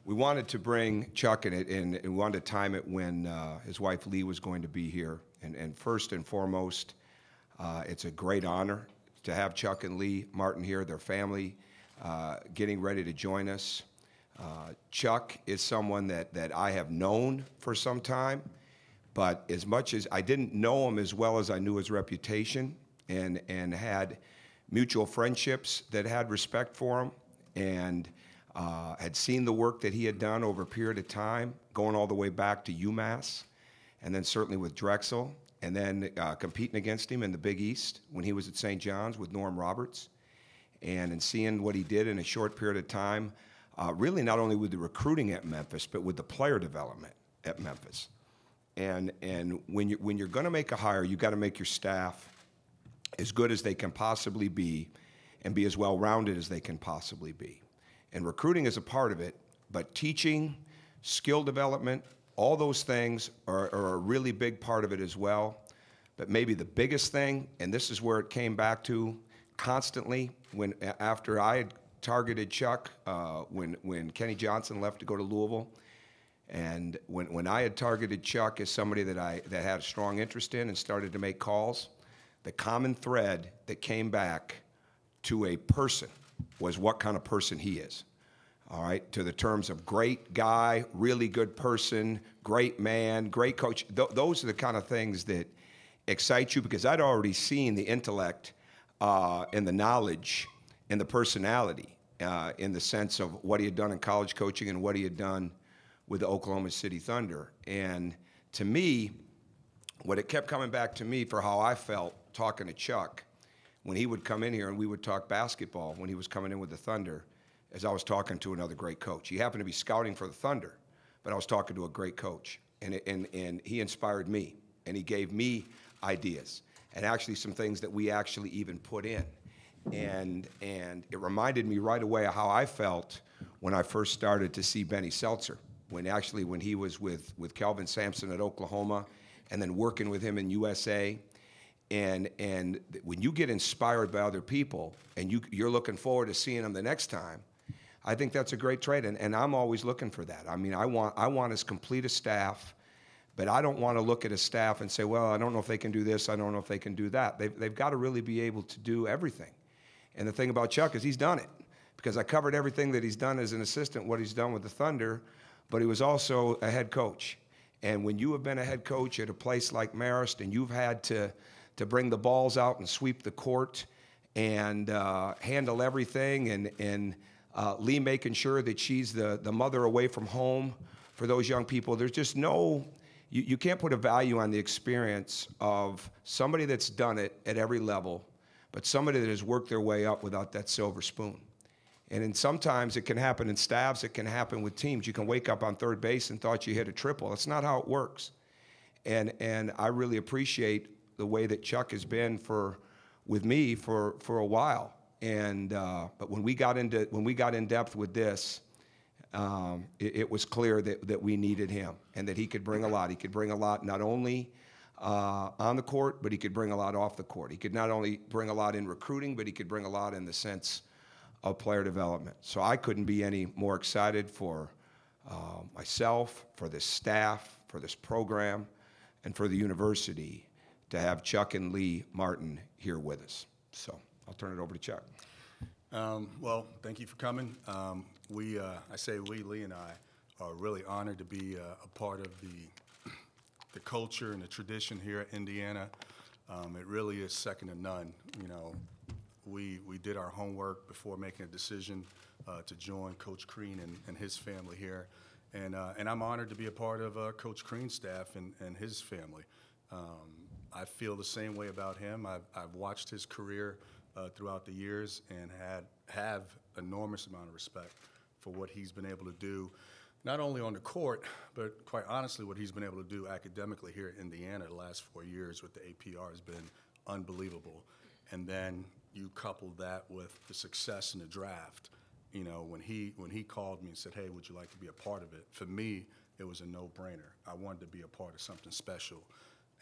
we wanted to bring Chuck in it, and we wanted to time it when his wife Lee was going to be here. And first and foremost, it's a great honor to have Chuck and Lee Martin here, their family, getting ready to join us. Chuck is someone that I have known for some time, but as much as I didn't know him as well as I knew his reputation, and had mutual friendships that had respect for him, and had seen the work that he had done over a period of time, going all the way back to UMass, and then certainly with Drexel, and then competing against him in the Big East when he was at St. John's with Norm Roberts, and seeing what he did in a short period of time, really not only with the recruiting at Memphis, but with the player development at Memphis. And when you're going to make a hire, you got to make your staff as good as they can possibly be, and be as well-rounded as they can possibly be. And recruiting is a part of it, but teaching, skill development, all those things are a really big part of it as well. But maybe the biggest thing, and this is where it came back to constantly, after I had targeted Chuck, when Kenny Johnson left to go to Louisville, and when I had targeted Chuck as somebody that had a strong interest in and started to make calls, the common thread that came back to a person was what kind of person he is. All right, to the terms of great guy, really good person, great man, great coach. Those are the kind of things that excite you, because I'd already seen the intellect and the knowledge and the personality in the sense of what he had done in college coaching and what he had done with the Oklahoma City Thunder. And to me, what it kept coming back to me for how I felt talking to Chuck when he would come in here and we would talk basketball when he was coming in with the Thunder, as I was talking to another great coach. He happened to be scouting for the Thunder, but I was talking to a great coach, and he inspired me, and he gave me ideas, and actually some things that we actually even put in. And it reminded me right away of how I felt when I first started to see Benny Seltzer, when he was with Kelvin Sampson at Oklahoma, and then working with him in USA. And when you get inspired by other people and you're looking forward to seeing them the next time, I think that's a great trait, and I'm always looking for that. I mean, I want as complete a staff, but I don't want to look at a staff and say, well, I don't know if they can do this, I don't know if they can do that. They've got to really be able to do everything. And the thing about Chuck is he's done it, because I covered everything that he's done as an assistant, what he's done with the Thunder, but he was also a head coach. And when you have been a head coach at a place like Marist, and you've had to bring the balls out and sweep the court and handle everything, and Lee making sure that she's the mother away from home for those young people, there's just you can't put a value on the experience of somebody that's done it at every level, but somebody that has worked their way up without that silver spoon. And sometimes it can happen in staffs, it can happen with teams. You can wake up on third base and thought you hit a triple. That's not how it works. And I really appreciate the way that Chuck has been with me for a while. And but when we got in depth with this, it was clear that we needed him, and that he could bring a lot. He could bring a lot not only on the court, but he could bring a lot off the court. He could not only bring a lot in recruiting, but he could bring a lot in the sense of player development. So I couldn't be any more excited for myself, for this staff, for this program, and for the university to have Chuck and Lee Martin here with us. So I'll turn it over to Chuck. Well, thank you for coming. I say we, Lee and I, are really honored to be a part of the culture and the tradition here at Indiana. It really is second to none. You know, we did our homework before making a decision to join Coach Crean and his family here. And I'm honored to be a part of Coach Crean's staff and his family. I feel the same way about him. I've watched his career throughout the years and have enormous amount of respect for what he's been able to do, not only on the court, but quite honestly, what he's been able to do academically here in Indiana the last 4 years with the APR has been unbelievable. And then you couple that with the success in the draft. You know, when he called me and said, hey, would you like to be a part of it? For me, it was a no-brainer. I wanted to be a part of something special.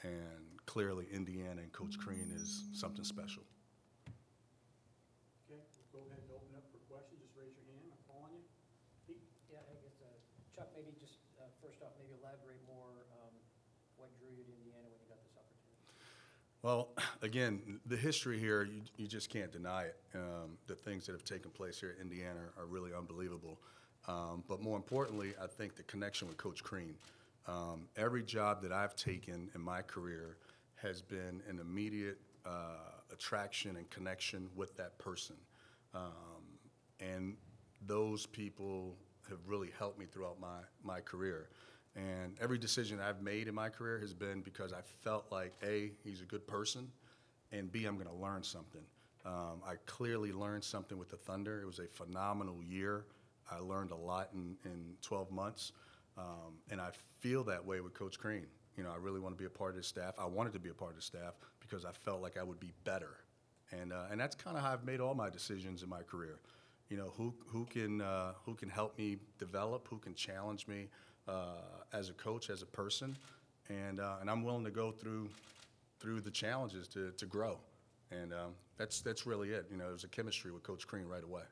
And clearly, Indiana and Coach Crean is something special. Okay, we'll go ahead and open up for questions. Just raise your hand. I'm calling you. Pete? Yeah, I guess Chuck, maybe just first off, maybe elaborate more what drew you to Indiana when you got this opportunity. Well, again, the history here, you just can't deny it. The things that have taken place here at Indiana are really unbelievable. But more importantly, I think the connection with Coach Crean. Every job that I've taken in my career has been an immediate attraction and connection with that person. And those people have really helped me throughout my career. And every decision I've made in my career has been because I felt like, A, he's a good person, and B, I'm going to learn something. I clearly learned something with the Thunder. It was a phenomenal year. I learned a lot in 12 months, and I feel that way with Coach Crean. You know, I really want to be a part of his staff. I wanted to be a part of the staff because I felt like I would be better. And that's kind of how I've made all my decisions in my career. You know, who can help me develop, who can challenge me as a coach, as a person, and I'm willing to go through the challenges to grow, and that's really it. You know, there's a chemistry with Coach Crean right away.